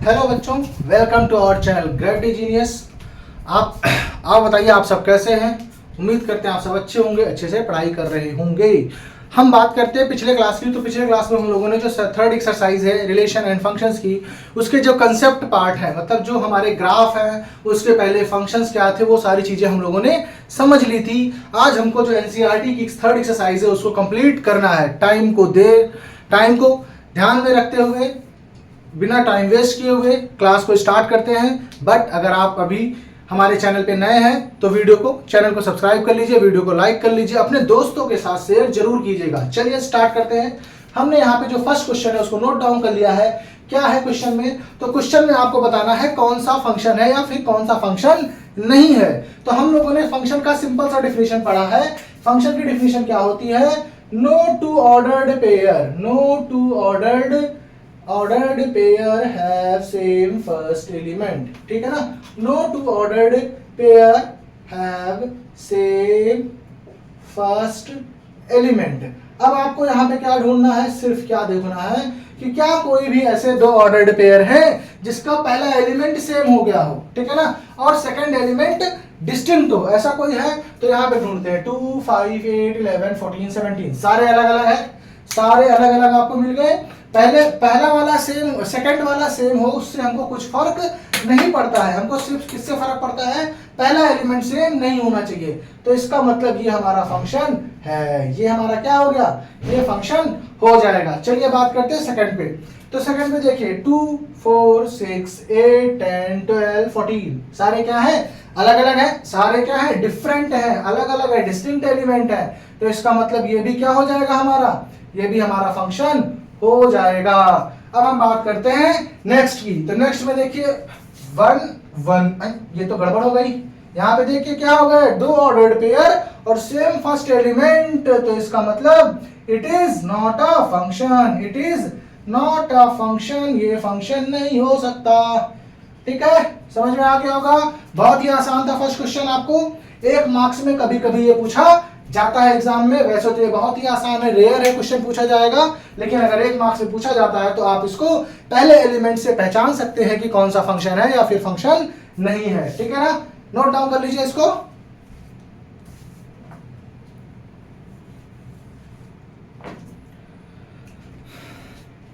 Hello बच्चों, welcome to our channel Gravity Genius. आप बताइए, आप सब कैसे हैं? उम्मीद करते हैं आप सब अच्छे होंगे, अच्छे से पढ़ाई कर रहे होंगे। हम बात करते हैं पिछले क्लास की। तो पिछले क्लास में हम लोगों ने जो थर्ड एक्सरसाइज है रिलेशन एंड फंक्शंस की, उसके जो कंसेप्ट पार्ट है, मतलब जो हमारे ग्राफ है, उसके पहले फंक्शंस क्या थे, वो सारी चीजें हम लोगों ने समझ ली थी। आज हमको जो एनसीईआरटी की थर्ड एक्सरसाइज है उसको कंप्लीट करना है। टाइम को ध्यान में रखते हुए, बिना टाइम वेस्ट किए हुए क्लास को स्टार्ट करते हैं। बट अगर आप अभी हमारे चैनल पे नए हैं तो चैनल को सब्सक्राइब कर लीजिए, वीडियो को लाइक कर लीजिए, अपने दोस्तों के साथ शेयर जरूर कीजिएगा। चलिए स्टार्ट करते हैं। हमने यहाँ पे जो फर्स्ट क्वेश्चन है उसको नोट डाउन कर लिया है। क्या है क्वेश्चन में? तो क्वेश्चन में आपको बताना है कौन सा फंक्शन है या फिर कौन सा फंक्शन नहीं है। तो हम लोगों ने फंक्शन का सिंपल सा डिफिनेशन पढ़ा है। फंक्शन की डिफिनेशन क्या होती है? No two ordered pair have same first element. ठीक है ना? No two ordered pair have same first element. अब आपको यहां पे क्या ढूंढना है? सिर्फ क्या देखना है कि क्या कोई भी ऐसे दो ऑर्डर्ड पेयर है जिसका पहला एलिमेंट सेम हो गया हो, ठीक है ना, और सेकंड एलिमेंट डिस्टिंक्ट हो। ऐसा कोई है तो यहां पे ढूंढते हैं। 2, 5, 8, 11, 14, 17 सारे अलग अलग है, सारे अलग अलग आपको मिल गए। पहला वाला सेम, सेकंड वाला सेम हो, उससे हमको कुछ फर्क नहीं पड़ता है। हमको सिर्फ किससे फर्क पड़ता है? पहला एलिमेंट सेम नहीं होना चाहिए। तो इसका मतलब ये हमारा फंक्शन है। ये हमारा क्या हो गया? ये फंक्शन हो जाएगा। चलिए बात करते हैं सेकंड पे। तो सेकंड पे देखिए 2, 4, 6, 8, 10, 12, 14 सारे क्या है? अलग अलग है। सारे क्या है? डिफरेंट है, अलग अलग है, डिस्टिंक्ट एलिमेंट है। तो इसका मतलब ये भी क्या हो जाएगा हमारा? ये भी हमारा फंक्शन हो जाएगा। अब हम बात करते हैं नेक्स्ट की। तो नेक्स्ट में देखिए 1, 1, ये तो गड़बड़ हो गई। यहाँ पे देखिए क्या हो गया? दो ऑर्डर्ड पेयर और सेम फर्स्ट एलिमेंट। तो इसका मतलब it is not a function, it is not a function. ये फंक्शन नहीं हो सकता। ठीक है, समझ में आ गया होगा। बहुत ही आसान था फर्स्ट क्वेश्चन। आपको 1 मार्क्स में कभी कभी ये पूछा जाता है एग्जाम में। वैसे तो ये बहुत ही आसान है, रेयर है क्वेश्चन पूछा जाएगा, लेकिन अगर 1 मार्क्स में पूछा जाता है तो आप इसको पहले एलिमेंट से पहचान सकते हैं कि कौन सा फंक्शन है या फिर फंक्शन नहीं है। ठीक है ना? नोट डाउन कर लीजिए इसको।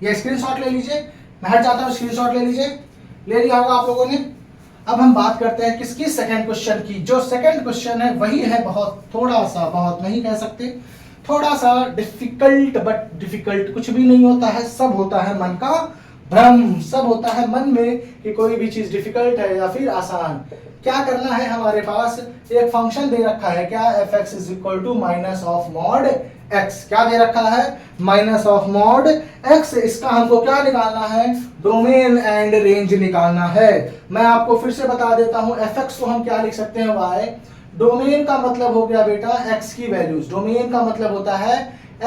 ये स्क्रीनशॉट ले लीजिए। मैं हट जाता हूं, स्क्रीनशॉट ले लीजिए। ले लिया होगा आप लोगों ने। अब हम बात करते हैं किसकी? सेकंड क्वेश्चन की। जो सेकंड क्वेश्चन है वही है बहुत, थोड़ा सा, बहुत नहीं कह सकते, थोड़ा सा डिफिकल्ट। बट डिफिकल्ट कुछ भी नहीं होता है, सब होता है मन का भ्रम। सब होता है मन में कि कोई भी चीज डिफिकल्ट है या फिर आसान। क्या करना है? हमारे पास एक फंक्शन दे रखा है। क्या? fx is equal to minus of mod x. क्या दे रखा है? Minus of mod x. इसका हमको क्या निकालना है? डोमेन एंड रेंज निकालना है। मैं आपको फिर से बता देता हूं, fx को हम क्या लिख सकते हैं? y। डोमेन का मतलब हो गया बेटा x की वैल्यूज। डोमेन का मतलब होता है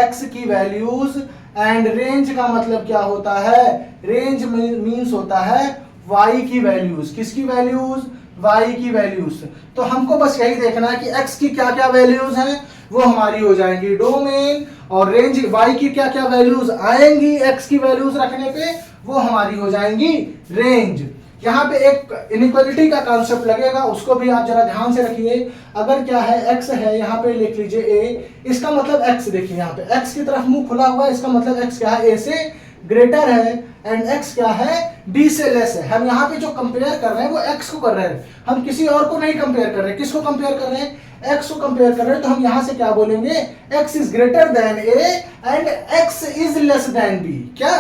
x की वैल्यूज, एंड रेंज का मतलब क्या होता है? रेंज मींस होता है y की वैल्यूज। किसकी वैल्यूज? y की वैल्यूज। तो हमको बस यही देखना है कि x की क्या क्या वैल्यूज हैं, वो हमारी हो जाएंगी डोमेन, और रेंज y की क्या क्या वैल्यूज आएंगी x की वैल्यूज रखने पे, वो हमारी हो जाएंगी रेंज। यहाँ पे एक इनइक्वालिटी का कॉन्सेप्ट लगेगा, उसको भी आप जरा ध्यान से रखिए। अगर क्या है? x है, यहाँ पे लिख लीजिए a। इसका मतलब x, देखिए यहाँ पे x की तरफ मुंह खुला हुआ है, इसका मतलब x क्या है? a से ग्रेटर है, एंड x क्या है? b से लेस है। हम यहाँ पे जो कंपेयर कर रहे हैं वो x को कर रहे हैं, हम किसी और को नहीं कंपेयर कर रहे। किसको कंपेयर कर रहे हैं? x को कंपेयर कर रहे हैं। तो हम यहाँ से क्या बोलेंगे? x is greater then a and x is less then b। क्या?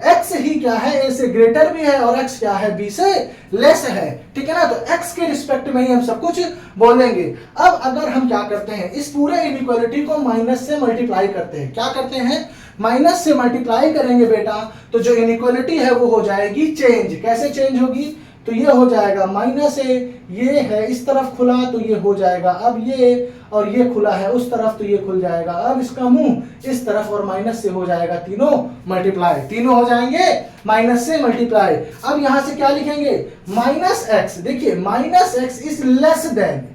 x ही क्या है? a से ग्रेटर भी है और x क्या है? b से लेस है। ठीक है ना? तो x के रिस्पेक्ट में ही हम सब कुछ बोलेंगे। अब अगर हम क्या करते हैं, इस पूरे इनइक्वालिटी को माइनस से मल्टीप्लाई करते हैं। क्या करते हैं? माइनस से मल्टीप्लाई करेंगे बेटा, तो जो इनइक्वालिटी है वो हो जाएगी चेंज। कैसे चेंज होगी? तो ये हो जाएगा माइनस ए, ये है इस तरफ खुला तो ये हो जाएगा अब ये, और ये खुला है उस तरफ तो ये खुल जाएगा अब इसका मुंह इस तरफ, और माइनस से हो जाएगा तीनों मल्टीप्लाई। तीनों हो जाएंगे माइनस से मल्टीप्लाई। अब यहां से क्या लिखेंगे? Minus x. देखिए minus x is less than,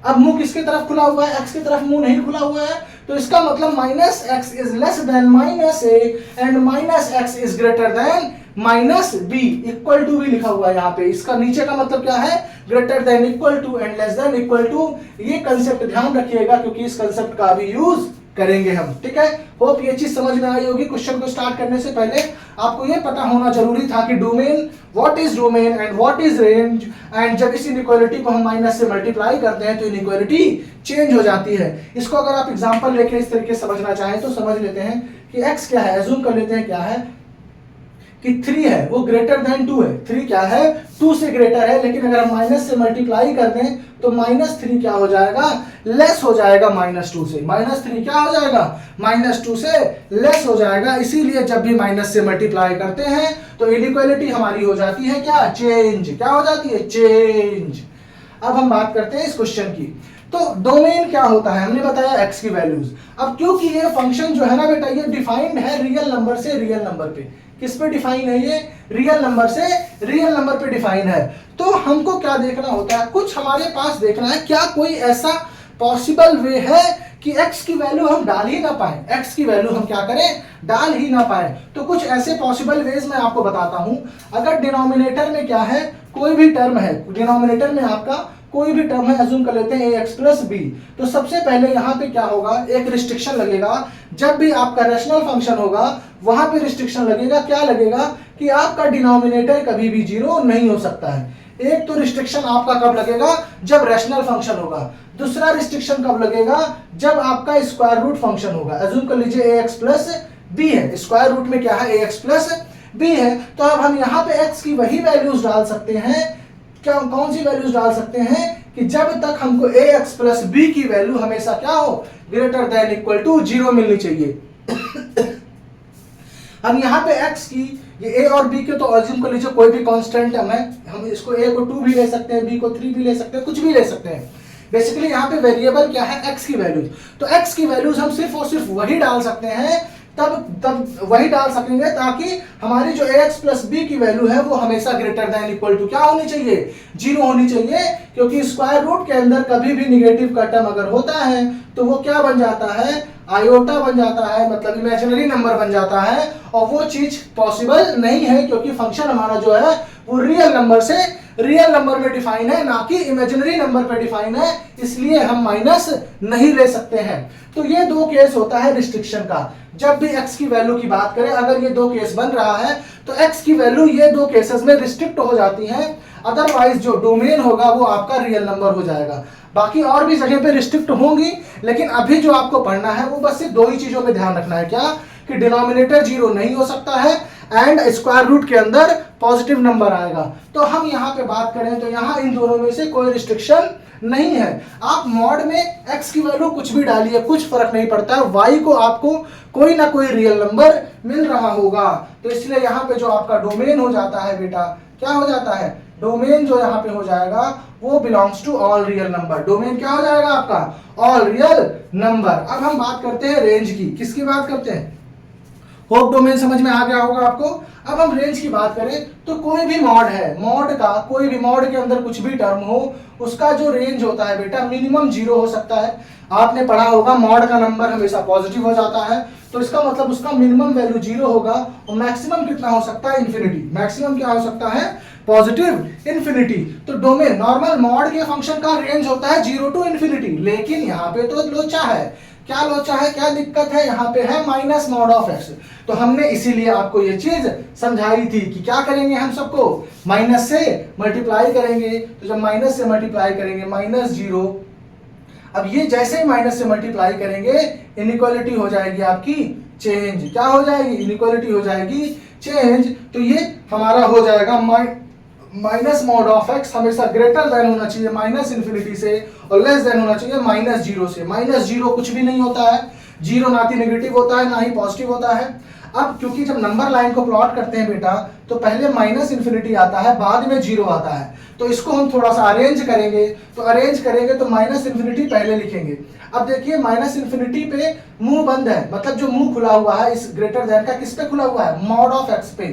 अब मुंह किसकी तरफ खुला हुआ है? एक्स की तरफ मुंह नहीं खुला हुआ है, तो इसका मतलब minus x is less than minus a and minus x is greater than minus b equal to भी लिखा हुआ है यहाँ पे, इसका नीचे का मतलब क्या है, greater than equal to and less than equal to. ये कंसेप्ट ध्यान रखिएगा क्योंकि इस कंसेप्ट का भी यूज करेंगे हम, ठीक है। होप ये चीज समझ में आई होगी। क्वेश्चन को स्टार्ट करने से पहले आपको ये पता होना जरूरी था कि domain, what is domain and what is range, and जब इस इनइक्वालिटी को हम माइनस से मल्टीप्लाई करते हैं तो इनइक्वालिटी चेंज हो जाती है। इसको अगर आप एग्जांपल लेके इस तरीके से समझना चाहें तो समझ लेते हैं कि x क्या है, एज्यूम कर लेते हैं क्या है कि 3 है, वो ग्रेटर देन 2 है। 3 क्या है, 2 से ग्रेटर है, लेकिन अगर हम माइनस से मल्टीप्लाई कर दें तो -3 क्या हो जाएगा, लेस हो जाएगा -2 से। -3 क्या हो जाएगा, -2 से लेस हो जाएगा। इसीलिए जब भी माइनस से मल्टीप्लाई करते हैं तो इनइक्वालिटी हमारी हो जाती है क्या, चेंज। क्या हो जाती है, चेंज। अब हम बात करते हैं इस क्वेश्चन की। तो डोमेन क्या होता है, हमने बताया x की वैल्यूज। अब क्योंकि ये फंक्शन जो है ना बेटा, ये डिफाइंड है रियल नंबर से रियल नंबर पे। किस पे डिफाइन है ये, रियल नंबर से रियल नंबर पे डिफाइन है। तो हमको क्या देखना होता है, कुछ हमारे पास देखना है क्या कोई ऐसा पॉसिबल वे है कि x की वैल्यू हम डाल ही ना पाए, x की वैल्यू हम क्या करें, डाल ही ना पाए। तो कुछ ऐसे पॉसिबल वेज मैं आपको बताता हूं। अगर डिनोमिनेटर में क्या है, कोई भी टर्म है, डिनोमिनेटर में आपका कोई भी टर्म है, अज्यूम कर लेते हैं ax प्लस बी, तो सबसे पहले यहाँ पे क्या होगा, एक रिस्ट्रिक्शन लगेगा। जब भी आपका रैशनल फंक्शन होगा वहां पे रिस्ट्रिक्शन लगेगा। क्या लगेगा कि आपका डिनोमिनेटर कभी भी 0 नहीं हो सकता है। एक तो रिस्ट्रिक्शन आपका कब लगेगा, जब रैशनल फंक्शन होगा। दूसरा रिस्ट्रिक्शन कब लगेगा, जब आपका स्क्वायर रूट फंक्शन होगा। अज्यूम कर लीजिए ax प्लस बी है, स्क्वायर रूट में क्या है, ax प्लस बी है। तो अब हम यहाँ पे x की वही वैल्यूज डाल सकते हैं। क्या, कौन सी वैल्यूज डाल सकते हैं कि जब तक हमको ax प्लस बी की वैल्यू हमेशा क्या हो, ग्रेटर देन इक्वल टू 0 मिलनी चाहिए। हम यहाँ पे x की, ये a और b के तो अज्यूम कर लीजिए कोई भी कांस्टेंट है, हम इसको a को 2 भी ले सकते हैं, b को 3 भी ले सकते हैं, कुछ भी ले सकते हैं। बेसिकली यहाँ पे वेरिएबल क्या है, x की वैल्यूज। तो x की वैल्यूज हम सिर्फ और सिर्फ वही डाल सकते हैं, तब वही डाल सकेंगे ताकि हमारी जो ax प्लस बी की वैल्यू है वो हमेशा ग्रेटर देन इक्वल टू क्या होनी चाहिए, 0 होनी चाहिए। क्योंकि स्क्वायर रूट के अंदर कभी भी निगेटिव का टर्म अगर होता है तो वो क्या बन जाता है, आयोटा बन जाता है, मतलब इमेजिनरी नंबर बन जाता है। और वो चीज पॉसिबल नहीं है क्योंकि फंक्शन हमारा जो है वो रियल नंबर से रियल नंबर में डिफाइन है, ना कि इमेजिनरी नंबर पे डिफाइन है। इसलिए हम माइनस नहीं ले सकते हैं। तो ये दो केस होता है रिस्ट्रिक्शन का। जब भी x की वैल्यू की बात करें, अगर ये दो केस बन रहा है तो x की वैल्यू ये दो केसेस में रिस्ट्रिक्ट हो जाती है। अदरवाइज जो डोमेन होगा वो आपका रियल नंबर हो जाएगा। बाकी और भी जगह पे रिस्ट्रिक्ट होंगी, लेकिन अभी जो आपको पढ़ना है वो बस सिर्फ 2 ही चीजों में ध्यान रखना है। क्या, कि डिनोमिनेटर 0 नहीं हो सकता है एंड स्क्वायर रूट के अंदर पॉजिटिव नंबर आएगा। तो हम यहाँ पे बात करें तो यहाँ इन दोनों में से कोई रिस्ट्रिक्शन नहीं है। आप मॉड में x की वैल्यू कुछ भी डालिए, कुछ फर्क नहीं पड़ता है, y को आपको कोई ना कोई रियल नंबर मिल रहा होगा। तो इसलिए यहाँ पे जो आपका डोमेन हो जाता है बेटा, क्या हो जाता है, डोमेन जो यहाँ पे हो जाएगा वो belongs to all real number. Domain क्या हो जाएगा आपका, ऑल रियल नंबर। अब हम बात करते हैं रेंज की। किसकी बात करते हैं, होप डोमेन समझ में आ गया होगा आपको। अब हम रेंज की बात करें तो कोई भी मॉड है, मॉड का कोई भी मॉड के अंदर कुछ भी टर्म हो, उसका जो रेंज होता है बेटा मिनिमम 0 हो सकता है। आपने पढ़ा होगा मॉड का नंबर हमेशा पॉजिटिव हो जाता है, तो इसका मतलब उसका मिनिमम वैल्यू 0 होगा और मैक्सिमम कितना हो सकता है, इन्फिनिटी। मैक्सिमम क्या हो सकता है, पॉजिटिव इन्फिनिटी। तो डोमेन नॉर्मल मॉड के फंक्शन का रेंज होता है 0 टू इन्फिनिटी, लेकिन यहाँ पे तो लोचा है। क्या लोचा है, क्या दिक्कत है, यहाँ पे है माइनस मॉड ऑफ x। तो हमने इसीलिए आपको ये चीज समझाई थी कि क्या करेंगे, हम सबको माइनस से मल्टीप्लाई करेंगे। तो जब माइनस से मल्टीप्लाई करेंगे -0, अब ये जैसे ही माइनस से मल्टीप्लाई करेंगे इनइक्वालिटी हो जाएगी आपकी चेंज। क्या हो जाएगी, इनइक्वालिटी हो जाएगी चेंज। तो ये हमारा हो जाएगा माइनस मॉड ऑफ x हमेशा ग्रेटर देन होना चाहिए माइनस इन्फिनिटी से और लेस देन होना चाहिए -0 से। -0 कुछ भी नहीं होता है, 0 ना ही नेगेटिव होता है ना ही पॉजिटिव होता है। अब क्योंकि जब नंबर लाइन को प्लॉट करते हैं बेटा तो पहले माइनस इन्फिनिटी आता है, बाद में 0 आता है। तो इसको हम थोड़ा सा अरेंज करेंगे, तो अरेंज करेंगे तो माइनस इन्फिनिटी पहले लिखेंगे। अब देखिए माइनस इन्फिनिटी पे मुंह बंद है, मतलब जो मुंह खुला हुआ है इस ग्रेटर देन का किस पे खुला हुआ है, मॉड ऑफ x पे।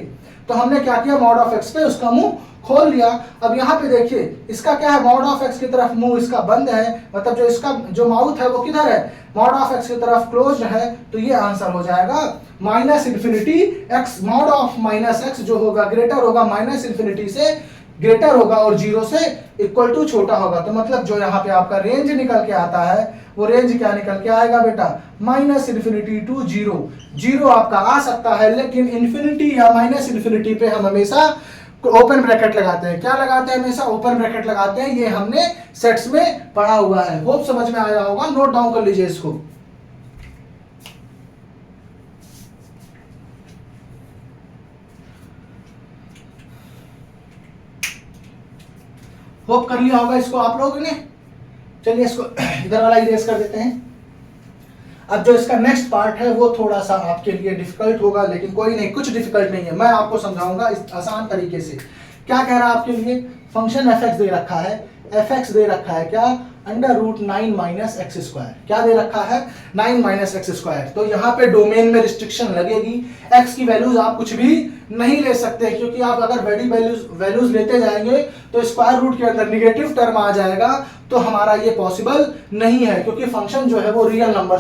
तो हमने क्या किया, मॉड ऑफ एक्स पे उसका मुंह खोल लिया। अब यहाँ पे देखिए इसका क्या है, मॉड ऑफ एक्स की तरफ मुंह इसका बंद है, मतलब जो इसका जो माउथ है वो किधर है, मॉड ऑफ एक्स की तरफ क्लोज है। तो ये आंसर हो जाएगा minus infinity x, mod of minus x जो होगा ग्रेटर होगा माइनस इन्फिनिटी से ग्रेटर होगा और 0 से इक्वल टू छोटा होगा। तो मतलब जो यहाँ पे आपका रेंज निकल के आता है वो रेंज क्या निकल के आएगा बेटा, माइनस इन्फिनिटी टू 0। 0 आपका आ सकता है, लेकिन इन्फिनिटी या माइनस इन्फिनिटी पे हम हमेशा ओपन ब्रैकेट लगाते हैं। क्या लगाते हैं, हमेशा ओपन ब्रैकेट लगाते हैं। ये हमने सेट्स में पढ़ा हुआ है, होप समझ में आया होगा, नोट डाउन कर लीजिए इसको। होप कर लिया होगा इसको आप लोगों ने। चलिए इसको इधर वाला इरेज कर देते हैं। अब जो इसका नेक्स्ट पार्ट है वो थोड़ा सा आपके लिए डिफिकल्ट होगा, लेकिन कोई नहीं, कुछ डिफिकल्ट नहीं है, मैं आपको समझाऊंगा इस आसान तरीके से। क्या कह रहा है आपके लिए, फंक्शन एफ एक्स दे रखा है, एफ एक्स दे रखा है क्या, under root 9 minus x square. क्या दे रखा है, 9 माइनस एक्स स्क्वायर। तो यहाँ पे डोमेन में रिस्ट्रिक्शन लगेगी, एक्स की वैल्यूज आप कुछ भी नहीं ले सकते, क्योंकि आप अगर बड़ी वैल्यूज लेते जाएंगे तो स्क्वायर रूट के अंदर निगेटिव टर्म आ जाएगा, तो हमारा ये पॉसिबल नहीं है, क्योंकि फंक्शन जो है वो रियल नंबर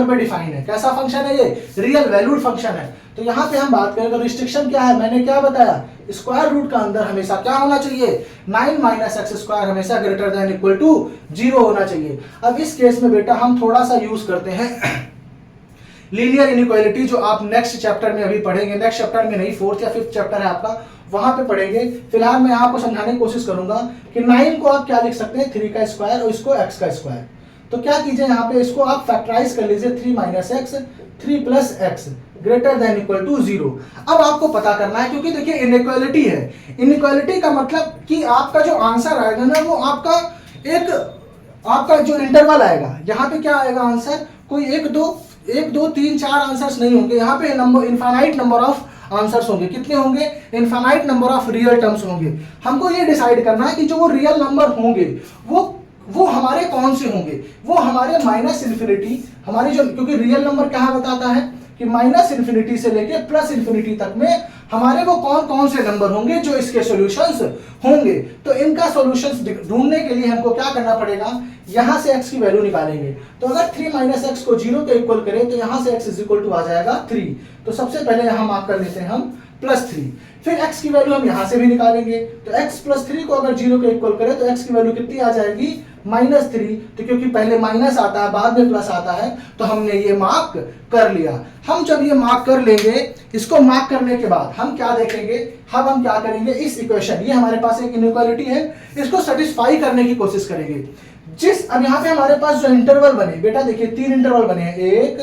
पे डिफाइन है। कैसा फंक्शन है ये, रियल वैल्यूड फंक्शन है। तो यहाँ पे हम बात करें तो रिस्ट्रिक्शन क्या है, मैंने क्या बताया, स्क्वायर रूट का अंदर हमेशा क्या होना चाहिए, 9 माइनस एक्स स्क्वायर हमेशा ग्रेटर देन इक्वल टू 0 होना चाहिए। अब इस केस में बेटा हम थोड़ा सा यूज करते हैं लीनियर इनइक्वालिटी, जो आप नेक्स्ट चैप्टर में अभी पढ़ेंगे, नेक्स्ट चैप्टर में नहीं, 4th या 5th चैप्टर है आपका, वहां पे पढ़ेंगे। फिलहाल मैं आपको समझाने की कोशिश करूंगा कि 9 को आप क्या लिख सकते हैं, 3 का स्क्वायर और इसको x का स्क्वायर। तो क्या कीजिए, यहाँ पे इसको आप फैक्टराइज कर लीजिए, 3 minus x 3 plus x greater than equal to 0। अब आपको पता करना है, क्योंकि देखिए इनइक्वालिटी है, इनइक्वालिटी का मतलब कि आपका जो आंसर आएगा ना वो आपका जो इंटरवल आएगा, यहाँ पे क्या आएगा आंसर, कोई 1 2 3 4 आंसर्स नहीं होंगे, यहाँ पे इनफाइनाइट नंबर ऑफ आंसर्स होंगे। कितने होंगे, infinite number of real terms होंगे। हमको ये डिसाइड करना है कि जो वो रियल नंबर होंगे वो हमारे कौन से होंगे, वो हमारे माइनस इन्फिनिटी, हमारी जो, क्योंकि रियल नंबर क्या बताता है कि माइनस इन्फिनिटी से लेके प्लस इन्फिनिटी तक में हमारे वो कौन कौन से नंबर होंगे जो इसके सॉल्यूशंस होंगे। तो इनका सॉल्यूशंस ढूंढने के लिए हमको क्या करना पड़ेगा, यहां से x की वैल्यू निकालेंगे। तो अगर 3 माइनस एक्स को 0 के इक्वल करें तो यहां से x इज इक्वल टू आ जाएगा 3। तो सबसे पहले यहां मार्क कर लेते हैं हम +3, फिर x की वैल्यू हम यहां से भी निकालेंगे। तो x + 3 को अगर 0 के इक्वल करें तो x की वैल्यू कितनी आ जाएगी, -3। तो क्योंकि पहले माइनस आता है बाद में प्लस आता है, तो हमने ये मार्क कर लिया। हम जब ये मार्क कर लेंगे, इसको मार्क करने के बाद हम क्या देखेंगे, अब हम क्या करेंगे, इस इक्वेशन, ये हमारे पास एक इनइक्वालिटी है, इसको सेटिस्फाई करने की कोशिश करेंगे। अब यहाँ पे हमारे पास जो इंटरवल बने, बेटा देखिए 3 इंटरवल बने हैं, 1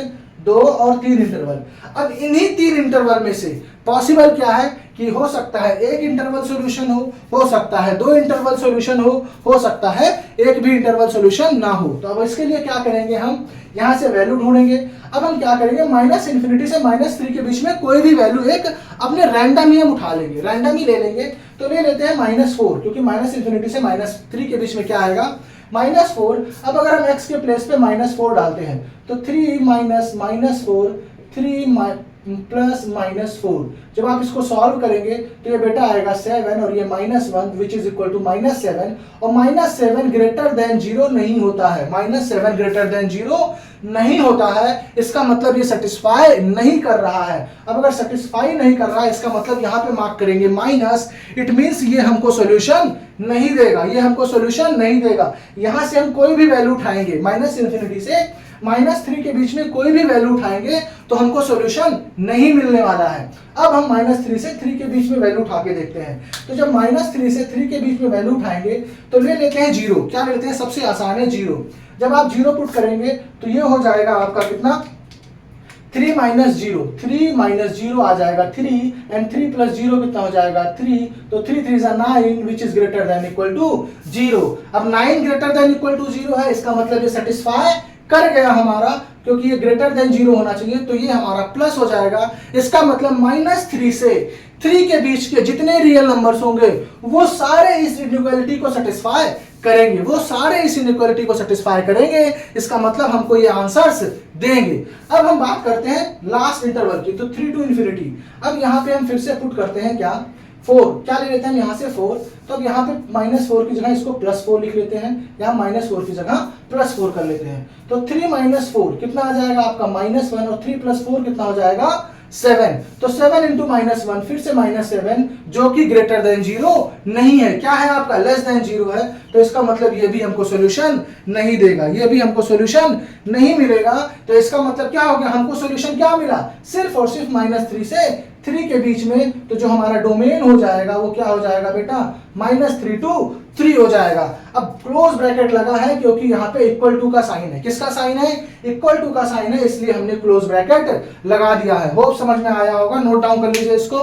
2 और 3 इंटरवल। अब इन्हीं 3 इंटरवल में से पॉसिबल क्या है कि हो सकता है एक इंटरवल सॉल्यूशन हो सकता है 2 इंटरवल सॉल्यूशन हो सकता है एक भी इंटरवल सॉल्यूशन ना हो। तो अब इसके लिए क्या करेंगे, हम यहां से वैल्यू ढूंढेंगे। अब हम क्या करेंगे, माइनस इन्फिनिटी से -3 के बीच में कोई भी वैल्यू एक अपने रैंडम ही हम उठा लेंगे, रैंडम ही ले लेंगे। तो ले लेते हैं -4, क्योंकि माइनस इन्फिनिटी से -3 के बीच में क्या आएगा, -4। अब अगर हम x के प्लेस पे -4 डालते हैं तो 3 माइनस -4 3 प्लस -4, जब आप इसको सॉल्व करेंगे तो ये बेटा आएगा 7 और ये -1 विच इज इक्वल टू -7। और -7 ग्रेटर देन 0 नहीं होता है, -7 ग्रेटर देन 0 नहीं होता है। इसका मतलब ये सेटिस्फाई नहीं कर रहा है। अब अगर सेटिस्फाई नहीं कर रहा है, इसका मतलब यहाँ पे मार्क करेंगे माइनस, इट मीन्स ये हमको सॉल्यूशन नहीं देगा, ये हमको सॉल्यूशन नहीं देगा। यहां से हम कोई भी वैल्यू उठाएंगे, माइनस इन्फिनिटी से -3 के बीच में कोई भी वैल्यू उठाएंगे तो हमको सॉल्यूशन नहीं मिलने वाला है। अब हम -3 से 3 के बीच में वैल्यू उठा के देखते हैं। तो जब -3 से 3 के बीच में वैल्यू उठाएंगे तो ले लेते हैं 0। क्या लेते हैं, सबसे आसान है 0। जब आप 0 पुट करेंगे तो ये हो जाएगा आपका कितना, 3 माइनस 0 आ जाएगा 3, एंड 3 + 0 कितना हो जाएगा 3। तो 3 3 = 9 which is greater than equal to 0। अब 9 ग्रेटर देन इक्वल टू 0 है, इसका मतलब ये सेटिस्फाई कर गया हमारा, क्योंकि ये ग्रेटर देन 0 होना चाहिए, तो ये हमारा प्लस हो जाएगा। इसका मतलब -3 से 3 के बीच के जितने रियल नंबर्स होंगे वो सारे इस इनइक्वालिटी को सेटिस्फाई करेंगे, वो सारे इस इनइक्वालिटी को सेटिस्फाई करेंगे। इसका मतलब हमको ये आंसर्स देंगे। अब हम बात करते हैं लास्ट इंटरवल की, तो 3 टू इन्फिनिटी। अब यहाँ पे हम फिर से पुट करते हैं क्या, 4, क्या ले लेते हैं यहाँ से 4, तो अब यहाँ पे -4 की जगह इसको +4 लिख लेते हैं, यहाँ -4 की जगह +4 कर लेते हैं। तो 3 - 4 कितना आ जाएगा आपका -1, और 3 + 4 कितना हो जाएगा 7। तो 7 × -1 फिर से -7, जो कि ग्रेटर देन 0 नहीं है, क्या है आपका लेस देन 0 है। तो इसका मतलब ये भी हमको सोल्यूशन नहीं देगा, ये भी हमको सोल्यूशन नहीं मिलेगा। तो इसका मतलब क्या हो गया, हमको सोल्यूशन क्या मिला, सिर्फ और सिर्फ -3 से 3 के बीच में। तो जो हमारा डोमेन हो जाएगा वो क्या हो जाएगा बेटा, -3 to 3 हो जाएगा। अब क्लोज ब्रैकेट लगा है क्योंकि यहाँ पे इक्वल टू का साइन है, किसका साइन है, इक्वल टू का साइन है, इसलिए हमने क्लोज ब्रैकेट लगा दिया है। होप समझ में आया होगा, नोट डाउन कर लीजिए, इसको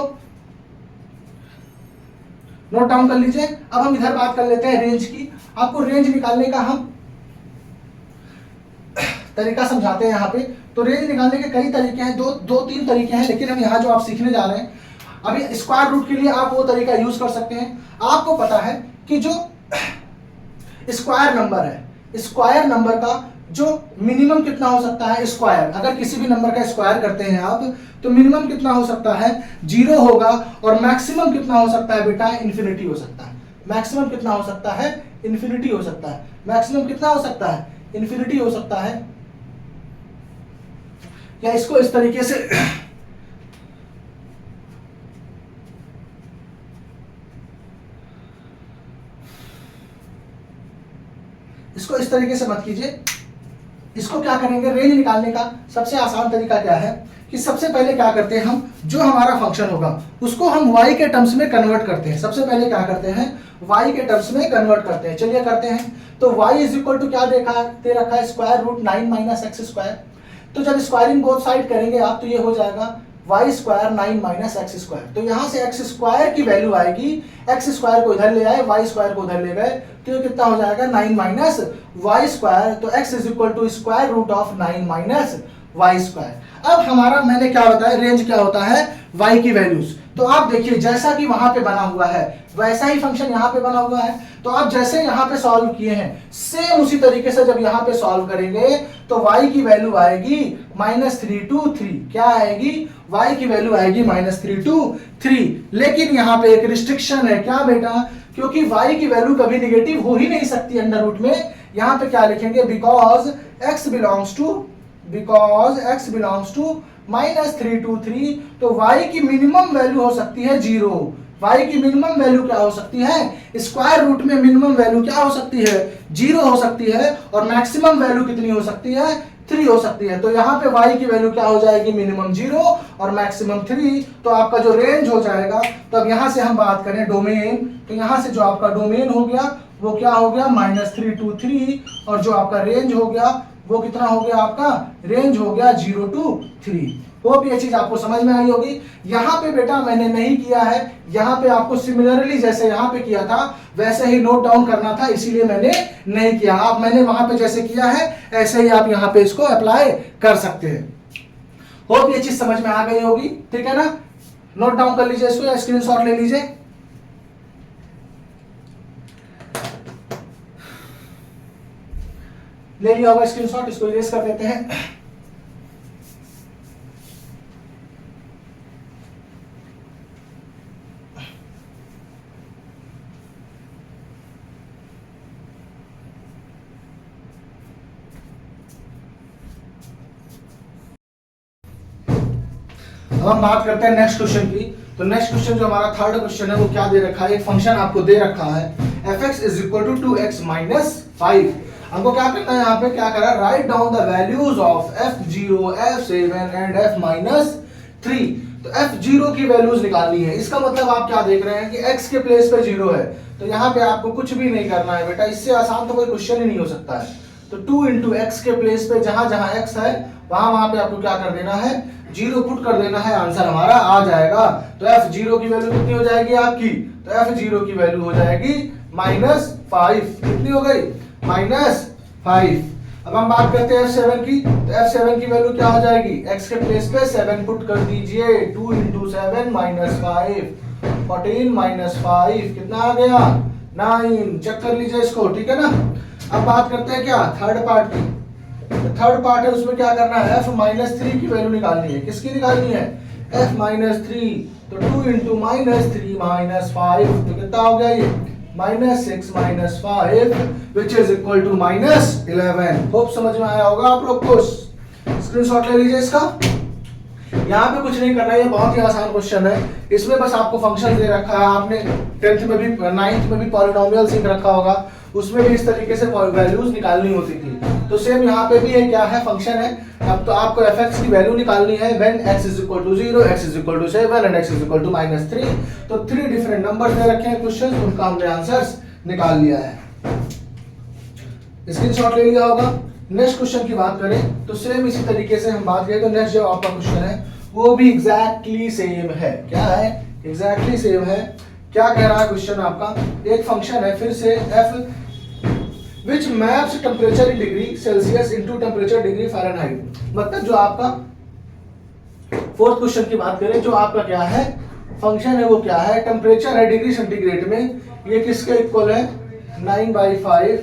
नोट डाउन कर लीजिए। अब हम इधर बात कर लेते हैं रेंज की। आपको रेंज निकालने का हम तरीका समझाते हैं यहाँ पे। तो रेंज निकालने के कई तरीके हैं, दो तीन तरीके हैं, लेकिन हम यहाँ जो आप सीखने जा रहे हैं अभी स्क्वायर रूट के लिए आप वो तरीका यूज कर सकते हैं। आपको पता है कि जो स्क्वायर नंबर है, स्क्वायर नंबर का जो मिनिमम कितना हो सकता है, स्क्वायर अगर किसी भी नंबर का स्क्वायर करते हैं आप, तो मिनिमम कितना हो सकता है 0 होगा, और मैक्सिमम कितना हो सकता है बेटा, इन्फिनिटी हो सकता है। मैक्सिमम कितना हो सकता है, इन्फिनिटी हो सकता है। मैक्सिमम कितना हो सकता है, इन्फिनिटी हो सकता है। या इसको इस तरीके से इसको इस तरीके से मत कीजिए। इसको क्या करेंगे, रेंज निकालने का सबसे आसान तरीका क्या है कि सबसे पहले क्या करते हैं हम, जो हमारा फंक्शन होगा उसको हम y के टर्म्स में कन्वर्ट करते हैं। सबसे पहले क्या करते हैं, y के टर्म्स में कन्वर्ट करते हैं। चलिए करते हैं। तो y = क्या दे रखा है, √9 - x²। तो जब स्क्वायरिंग बोथ साइड करेंगे आप, तो ये हो जाएगा y² 9 - x²। तो यहाँ से x² की वैल्यू आएगी, x² को इधर ले आए, y² को उधर ले गए, तो ये कितना हो जाएगा 9 - y²। तो x = √9 - y²। अब हमारा मैंने क्या बताया, रेंज क्या होता है, y की वैल्यूज। तो आप देखिए जैसा कि वहां पे बना हुआ है वैसा ही फंक्शन यहाँ पे बना हुआ है। तो आप जैसे यहाँ पे सॉल्व किए हैं सेम उसी तरीके से जब यहाँ पे सॉल्व करेंगे तो y की वैल्यू आएगी -3 to 3। क्या आएगी, y की वैल्यू आएगी -3 to 3। लेकिन यहाँ पे एक रिस्ट्रिक्शन है, क्या बेटा, क्योंकि y की वैल्यू कभी निगेटिव हो ही नहीं सकती अंडर रूट में। यहाँ पे क्या लिखेंगे, because x belongs to -3 to 3। तो y की मिनिमम वैल्यू हो सकती है 0। y की मिनिमम वैल्यू क्या हो सकती है, स्क्वायर रूट में मिनिमम वैल्यू क्या हो सकती है, 0 हो सकती है, और मैक्सिमम वैल्यू कितनी हो सकती है, 3 हो सकती है। तो यहाँ पे y की वैल्यू क्या हो जाएगी, मिनिमम 0 और मैक्सिमम 3। तो आपका जो रेंज हो जाएगा, तो अब यहाँ से हम बात करें डोमेन, तो यहाँ से जो आपका डोमेन हो गया वो क्या हो गया, -3 to 3, और जो आपका रेंज हो गया वो कितना हो गया, आपका रेंज हो गया 0 to 3। होप ये चीज आपको समझ में आई होगी। यहाँ पे बेटा मैंने नहीं किया है, यहाँ पे आपको सिमिलरली जैसे यहाँ पे किया था वैसे ही नोट डाउन करना था, इसीलिए मैंने नहीं किया। आप मैंने वहां पे जैसे किया है ऐसे ही आप यहाँ पे इसको अप्लाई कर सकते हैं। होप ये चीज समझ में आ गई होगी, ठीक है ना। नोट डाउन कर लीजिए इसको या स्क्रीनशॉट ले लीजिए। ले लिया होगा स्क्रीनशॉट, इसको इरेज कर देते हैं। अब हम बात करते हैं नेक्स्ट क्वेश्चन की। तो नेक्स्ट क्वेश्चन जो हमारा थर्ड क्वेश्चन है वो क्या दे रखा है, एक फंक्शन आपको दे रखा है f(x) = 2x - 5। हमको क्या करना है, यहाँ पे क्या करा, write down the values of f0, f7 and f-3। तो f0 की वैल्यूज निकालनी है। इसका मतलब आप क्या देख रहे हैं कि x के प्लेस पे 0 है, तो यहाँ पे आपको कुछ भी नहीं करना है बेटा, इससे आसान तो कोई क्वेश्चन ही नहीं हो सकता है। तो 2 × x के प्लेस पे जहां जहां x है वहां पे आपको क्या कर देना है, 0 पुट कर देना है, आंसर हमारा आ जाएगा। तो f0 की वैल्यू कितनी हो जाएगी आपकी, तो f0 की वैल्यू हो जाएगी -5। कितनी हो गई, -5। अब हम बात करते हैं f7 की। तो f7 की वैल्यू क्या हो जाएगी, x के प्लेस पे 7 पुट कर दीजिए, 2 × 7 -5, 14 - 5 कितना आ गया, 9, चेक कर लीजिए इसको, ठीक है ना। अब बात करते हैं क्या थर्ड पार्ट की। थर्ड पार्ट है, उसमें क्या करना है, f-3 की वैल्यू निकालनी है। किसकी निकालनी है, f-3, तो 2 इंटू -3 -5, तो कितना हो गया ये -6 -5 which is equal to -11। Hope समझ में आया होगा आप लोग को। स्क्रीनशॉट ले लीजिए इसका। यहाँ पे कुछ नहीं करना है, ये बहुत ही आसान क्वेश्चन है। इसमें बस आपको फंक्शन दे रखा है, आपने 10th में भी 9th में भी पॉलिनोमियल सीख रखा होगा, उसमें भी इस तरीके से वैल्यूज निकालनी होती थी। तो सेम यहाँ पे भी है, क्या है, फंक्शन है। अब तो आपको fx की वैल्यू निकालनी है when x is equal to 0, x is equal to 7 and x is equal to -3। तो 3 डिफरेंट नंबर दे रखे हैं क्वेश्चन, उनका हमने आंसर्स निकाल लिया है। स्क्रीनशॉट ले लिया होगा। नेक्स्ट क्वेश्चन की बात करें तो सेम इसी तरीके से हम बात करें तो नेक्स्ट जो आपका क्वेश्चन है वो भी एग्जैक्टली सेम है। क्या है, एग्जैक्टली सेम है। क्या कह रहा है क्वेश्चन आपका, एक फंक्शन है फिर से f which maps temperature in degree Celsius into temperature degree Fahrenheit। मतलब जो आपका फोर्थ क्वेश्चन की बात करें, जो आपका क्या है फंक्शन है वो क्या है, टेम्परेचर है डिग्री सेंटीग्रेड में, ये किसके इक्वल है 9/5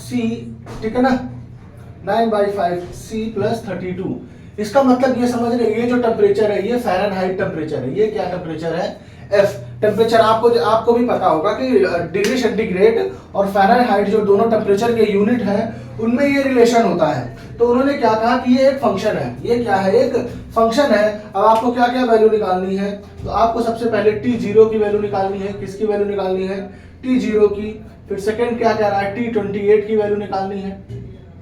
C, ठीक है ना, 9/5 C प्लस 32। इसका मतलब ये समझ रहे, ये जो टेम्परेचर है ये फ़ारेनहाइट टेम्परेचर है। ये क्या टेम्परेचर है, F टेम्परेचर। आपको भी पता होगा कि डिग्री सेंटीग्रेड और फ़ारेनहाइट जो दोनों टेम्परेचर के यूनिट हैं उनमें ये रिलेशन होता है। तो उन्होंने क्या कहा कि ये एक फंक्शन है, ये क्या है, एक फंक्शन है। अब आपको क्या क्या वैल्यू निकालनी है, तो आपको सबसे पहले t0 की वैल्यू निकालनी है। किसकी वैल्यू निकालनी है, t0 की। फिर सेकंड क्या कह रहा है, t28 की वैल्यू निकालनी है।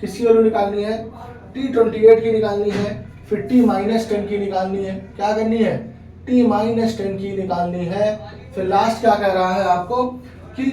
किसकी वैल्यू निकालनी है, t28 की निकालनी है। फिर t-10 की निकालनी है। क्या करनी है, t-10 की निकालनी है। फिर लास्ट क्या कह रहा है आपको कि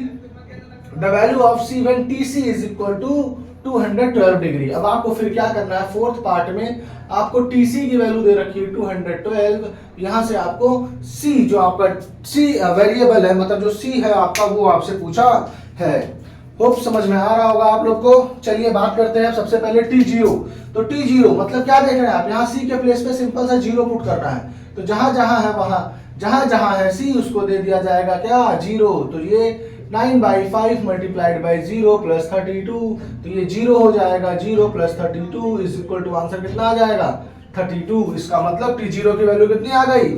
the value of c when tc is equal to 212 degree. अब आपको फिर क्या करना है, फोर्थ पार्ट में आपको tc की वैल्यू दे रखी है 212। यहां से आपको c जो आपका c वेरिएबल है, मतलब जो c है आपका, वो आपसे पूछा है। होप समझ में आ रहा होगा आप लोग को। चलिए बात करते हैं सबसे पहले t0। तो t0 मतलब क्या देख रहे हैं आप, यहाँ c के प्लेस पे सिंपल सा 0 पुट करना है। तो जहां जहां है वहां, जहां जहां है c उसको दे दिया जाएगा क्या 0। तो ये 9/5 मल्टीप्लाइड बाई 0 प्लस 32, तो ये 0 हो जाएगा। 0 plus 32 is equal to answer कितना आ जाएगा 32। इसका मतलब t0 की वैल्यू कितनी आ गई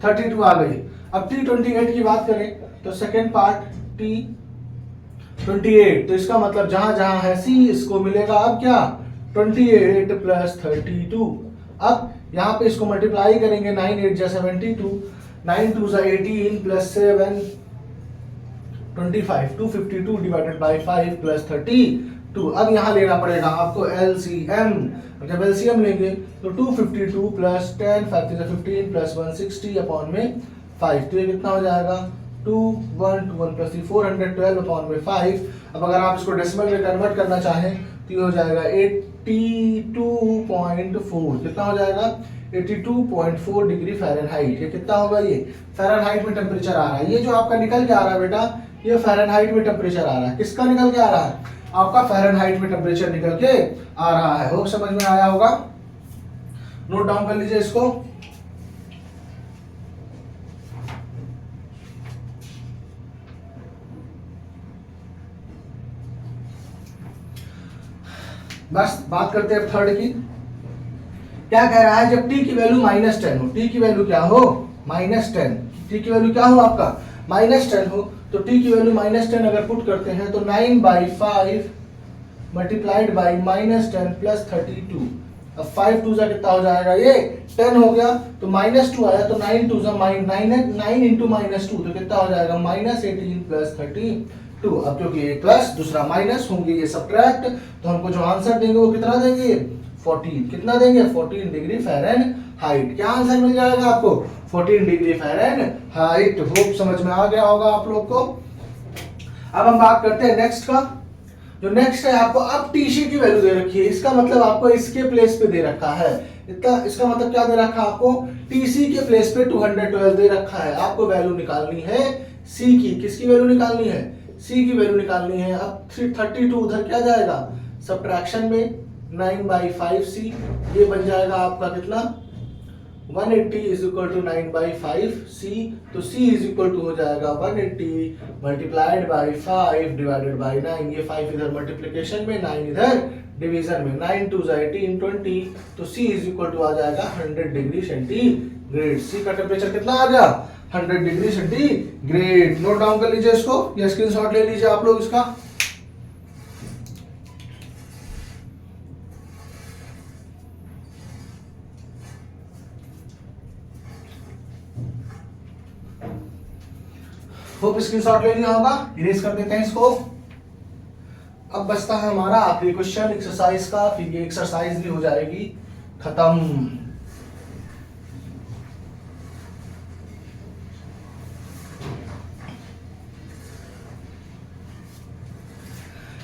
32 आ गई। अब t28 की बात करें तो सेकेंड पार्ट t28, तो इसका मतलब जहां जहां है c इसको मिलेगा अब क्या 28 प्लस 32। अब यहाँ पे इसको मल्टीप्लाई करेंगे, 9 8 जा 72, 9 2 जा 18 प्लस 7 25, 252 डिवाइडेड बाई 5 प्लस 32। अब यहाँ लेना पड़ेगा आपको LCM। जब LCM लेंगे तो 252 प्लस 10 5 15 प्लस 160 अपॉन में 5, तो ये कितना हो जाएगा 21 प्लस 412 अपॉन में 5। अब अगर आप इसको डेसिमल में कन्वर्ट करना चाहें तो ये हो जाएगा 82.4। कितना हो जाएगा 82.4 डिग्री फ़ारेनहाइट। ये कितना होगा, ये फ़ारेनहाइट में टेम्परेचर आ रहा है। ये जो आपका निकल के आ रहा है बेटा, ये फ़ारेनहाइट में टेम्परेचर आ रहा है। किसका निकल के आ रहा है, आपका फ़ारेनहाइट में टेम्परेचर निकल के आ रहा है। हो समझ में आया होगा, नोट डाउन कर लीजिए इसको। बस बात करते हैं थर्ड की। क्या कह रहा है, जब t की वैल्यू -10 हो, t की वैल्यू क्या हो -10, t की वैल्यू क्या हो आपका -10 हो, तो t की वैल्यू -10 अगर पुट करते हैं तो 9/5 मल्टीप्लाइड बाई -10 प्लस 32। अब 5 2 जा कितना हो जाएगा, ये 10 हो गया, तो -2 आया तो 9 2 जा 9 इंटू -2, तो कितना हो जाएगा -18 प्लस 32। अब क्योंकि एक प्लस दूसरा माइनस होंगे ये सब्ट्रैक्ट, तो हमको जो आंसर देंगे वो कितना देंगे 14। कितना देंगे 14 डिग्री फ़ारेनहाइट। क्या आंसर मिल जाएगा आपको 14 डिग्री फ़ारेनहाइट। होप समझ में आ गया होगा आप लोग को। अब हम बात करते हैं नेक्स्ट का। जो नेक्स्ट है आपको अब टीसी की वैल्यू दे रखी है, इसका मतलब आपको इसके प्लेस पे दे रखा है। इसका मतलब क्या दे रखा है आपको, टीसी के प्लेस पे 212 दे रखा है। आपको वैल्यू निकालनी है सी की। किसकी वैल्यू निकालनी है, सी की वैल्यू निकालनी है। अब 32 उधर क्या जाएगा सब्ट्रैक्शन में 9/5 सी, ये बन जाएगा आपका कितना 180 इज इक्वल टू 9/5 c, तो c इज इक्वल टू हो जाएगा 180 मल्टीप्लाइड बाई 5 डिवाइडेड बाई 9। ये 5 इधर मल्टीप्लिकेशन में, 9 इधर डिवीजन में, 9 2 18 20, तो c इज इक्वल टू आ जाएगा 100 डिग्री सेंटीग्रेड। c का टेम्परेचर कितना आ गया? 100 डिग्री सेंटीग्रेड। नोट डाउन कर लीजिए इसको या स्क्रीनशॉट ले लीजिए आप लोग इसका। होप स्क्रीनशॉट ले लिया होगा। इरेज कर देते हैं इसको। अब बचता है हमारा आखिरी क्वेश्चन एक्सरसाइज का, फिर ये एक्सरसाइज भी हो जाएगी खत्म।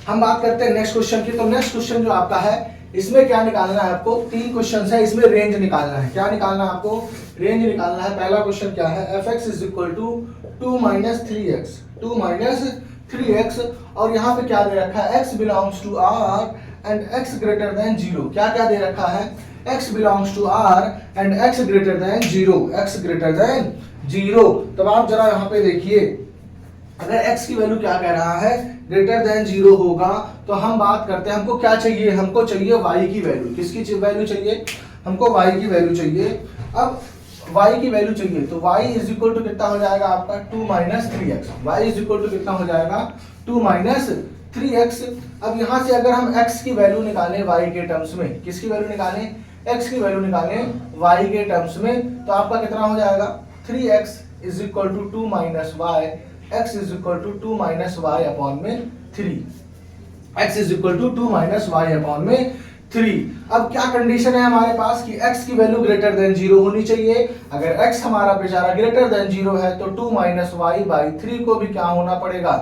हम बात करते हैं नेक्स्ट क्वेश्चन की। तो नेक्स्ट क्वेश्चन जो आपका है, इसमें क्या निकालना है आपको? 3 क्वेश्चन है, इसमें रेंज निकालना है। क्या निकालना है आपको? रेंज निकालना है। पहला क्वेश्चन क्या है? fx is equal to 2 - 3x, 2 - 3x, और यहाँ पे क्या दे रखा है? x belongs to r and x greater than 0। क्या क्या दे रखा है? x belongs to r and x greater than 0, x greater than 0। तब आप जरा यहाँ पे देखिए, अगर x की वैल्यू क्या कह रहा है? ग्रेटर देन 0 होगा, तो हम बात करते हैं हमको क्या चाहिए? हमको चाहिए y की वैल्यू। किसकी वैल्यू चाहिए? हमको y की वैल्यू चाहिए। अब y की वैल्यू चाहिए तो y इज इक्वल टू कितना हो जाएगा आपका? 2 - 3x। y is equal to कितना हो जाएगा? 2 - 3x। अब यहाँ से अगर हम x की वैल्यू निकालें y के टर्म्स में, किसकी वैल्यू निकालें? x की वैल्यू निकालें y के टर्म्स में, तो आपका कितना हो जाएगा? 3x is equal to 2 - y, x is equal to 2 - y upon में 3, x is equal to 2 - y upon में 3। अब क्या कंडीशन है हमारे पास कि x की वैल्यू ग्रेटर देन 0 होनी चाहिए। अगर x हमारा बेचारा ग्रेटर देन 0 है तो 2 - y/3 को भी क्या होना पड़ेगा?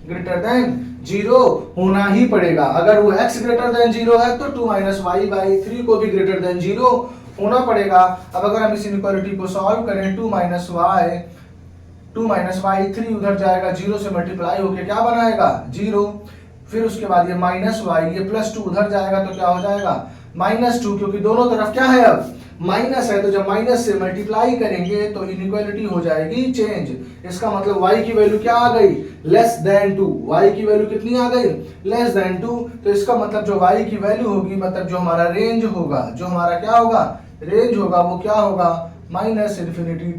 ग्रेटर देन 0 होना ही पड़ेगा। अगर वो x ग्रेटर देन 0 है तो 2 - y/3 को भी ग्रेटर देन 0 होना पड़ेगा। अब अगर हम इस इनइक्वालिटी को सॉल्व करें, 2 - y/3 उधर जाएगा, 0 से मल्टीप्लाई होके क्या बनाएगा? 0। फिर उसके बाद ये -y, ये +2 उधर जाएगा तो क्या हो जाएगा? -2, क्योंकि दोनों तरफ क्या है? अब माइनस है, तो जब माइनस से मल्टीप्लाई करेंगे तो इनइक्वालिटी हो जाएगी चेंज। इसका मतलब y की वैल्यू क्या आ गई? Less than 2। y की वैल्यू कितनी आ गई? Less than 2। तो इसका मतलब जो y की वैल्यू होगी, मतलब जो हमारा रेंज होगा, जो हमारा क्या होगा? रेंज होगा, वो क्या होगा? -∞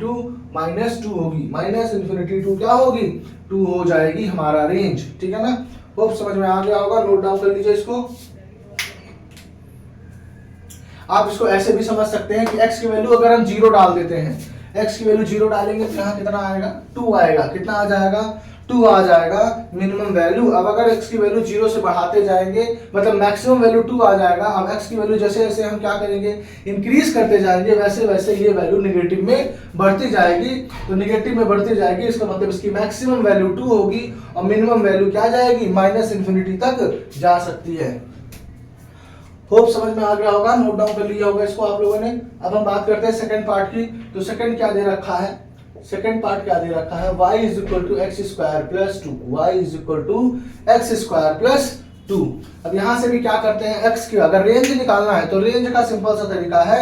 टू -2 होगी। -∞ टू क्या होगी? 2 हो जाएगी हमारा रेंज। ठीक है ना? होप समझ में आ गया होगा। नोट डाउन कर लीजिए इसको। आप इसको ऐसे भी समझ सकते हैं कि x की वैल्यू अगर हम 0 डाल देते हैं, x की वैल्यू 0 डालेंगे तो यहाँ कितना आएगा? 2 आएगा। कितना आ जाएगा? 2 आ जाएगा मिनिमम वैल्यू। अब अगर x की वैल्यू 0 से बढ़ाते जाएंगे, मतलब मैक्सिमम वैल्यू 2 आ जाएगा। अब x की वैल्यू जैसे जैसे हम क्या करेंगे? इंक्रीज करते जाएंगे, वैसे वैसे ये वैल्यू निगेटिव में बढ़ती जाएगी। तो निगेटिव में बढ़ती जाएगी, इसका मतलब इसकी मैक्सिमम वैल्यू 2 होगी और मिनिमम वैल्यू क्या जाएगी? -∞ तक जा सकती है। होप समझ में आ गया होगा। नोट डाउन कर लिया होगा इसको आप लोगों ने। अब हम बात करते हैं सेकंड पार्ट की। तो सेकंड क्या दे रखा है? सेकंड पार्ट क्या दे रखा है? y is equal to x square plus 2, y is equal to x square plus 2। अब यहां से भी क्या करते हैं? x की अगर रेंज निकालना है तो रेंज का सिंपल सा तरीका है,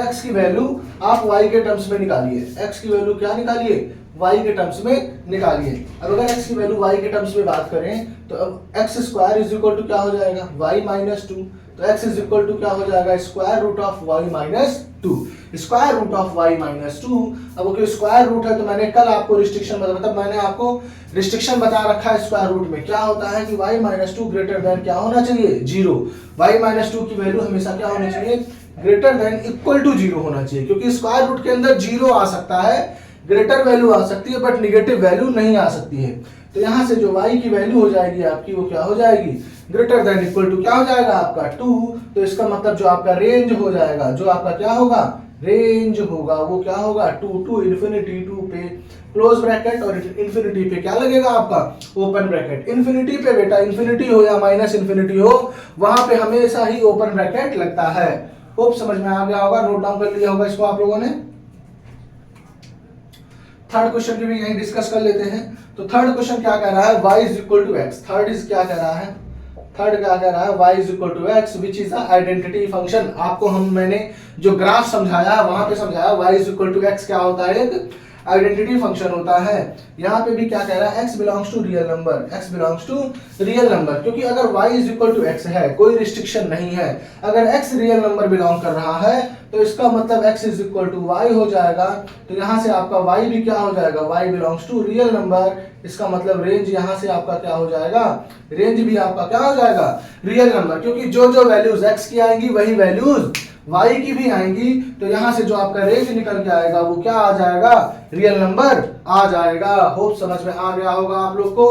x की वैल्यू आप y के टर्म्स में निकालिए। x की वैल्यू क्या निकालिए? y के टर्म्स में निकालिए। अब अगर x की वैल्यू y के टर्म्स में बात करें तो अब x square is equal to क्या हो जाएगा? y minus 2। तो x इज इक्वल टू क्या हो जाएगा? Square root of y minus 2। Square root of y minus 2। अब वो स्क्वायर रूट है तो मैंने कल आपको रिस्ट्रिक्शन मतलब मैंने आपको रिस्ट्रिक्शन बता रखा है स्क्वायर रूट में। क्या होता है कि y माइनस 2 ग्रेटर देन क्या होना चाहिए? 0। y माइनस 2 की वैल्यू हमेशा क्या होनी चाहिए? ग्रेटर देन इक्वल टू 0 होना चाहिए, क्योंकि स्क्वायर रूट के अंदर 0 आ सकता है, ग्रेटर वैल्यू आ सकती है, बट निगेटिव वैल्यू नहीं आ सकती है। तो यहां से जो y की वैल्यू हो जाएगी आपकी, वो क्या हो जाएगी? ग्रेटर देन इक्वल टू क्या हो जाएगा आपका? 2। तो इसका मतलब जो आपका रेंज हो जाएगा, जो आपका क्या होगा? रेंज होगा, वो क्या होगा? 2 टू इन्फिनिटी, 2 पे क्लोज ब्रैकेट और इन्फिनिटी पे क्या लगेगा आपका? Open bracket. इन्फिनिटी पे बेटा इन्फिनिटी हो या -∞ हो, वहां पे हमेशा ही ओपन ब्रैकेट लगता है। होप समझ में आ गया होगा। नोट डाउन कर लिया होगा इसको आप लोगों ने। थर्ड क्वेश्चन की भी यहीं डिस्कस कर लेते हैं। तो थर्ड क्वेश्चन क्या कह रहा है? y is equal to x। Third is क्या कह रहा है? थर्ड क्या कह रहा है, y is equal to x which is identity function. आपको मैंने जो ग्राफ समझाया वहां पे समझाया y is equal to x क्या होता है, एक आइडेंटिटी फंक्शन होता है। यहाँ पे भी क्या कह रहा है, x belongs to real number, x belongs to real number, क्योंकि अगर y is equal to x है, कोई रिस्ट्रिक्शन नहीं है, अगर x रियल नंबर बिलोंग कर रहा है तो इसका मतलब x is equal to y हो जाएगा। तो यहाँ से आपका y भी क्या हो जाएगा, y belongs to real number, इसका मतलब रेंज यहाँ से आपका क्या हो जाएगा, रेंज भी आपका क्या हो जाएगा, रियल नंबर, क्योंकि जो जो वैल्यूज x की आएंगी वही वैल्यूज y की भी आएंगी। तो यहाँ से जो आपका रेंज निकल के आएगा वो क्या आ जाएगा, रियल नंबर आ जाएगा। होप समझ में आ गया होगा आप लोग को।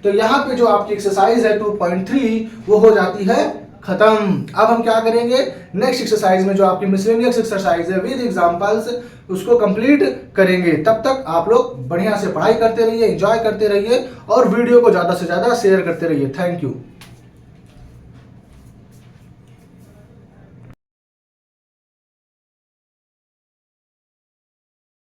तो यहाँ पे जो आपकी एक्सरसाइज है 2.3 वो हो जाती है खत्म। अब हम क्या करेंगे, नेक्स्ट एक्सरसाइज में जो आपकी मिसलेनियस एक्सरसाइज है विद एग्जांपल्स उसको कंप्लीट करेंगे। तब तक आप लोग बढ़िया से पढ़ाई करते रहिए, एंजॉय करते रहिए और वीडियो को ज्यादा से ज्यादा शेयर करते रहिए। Thank you.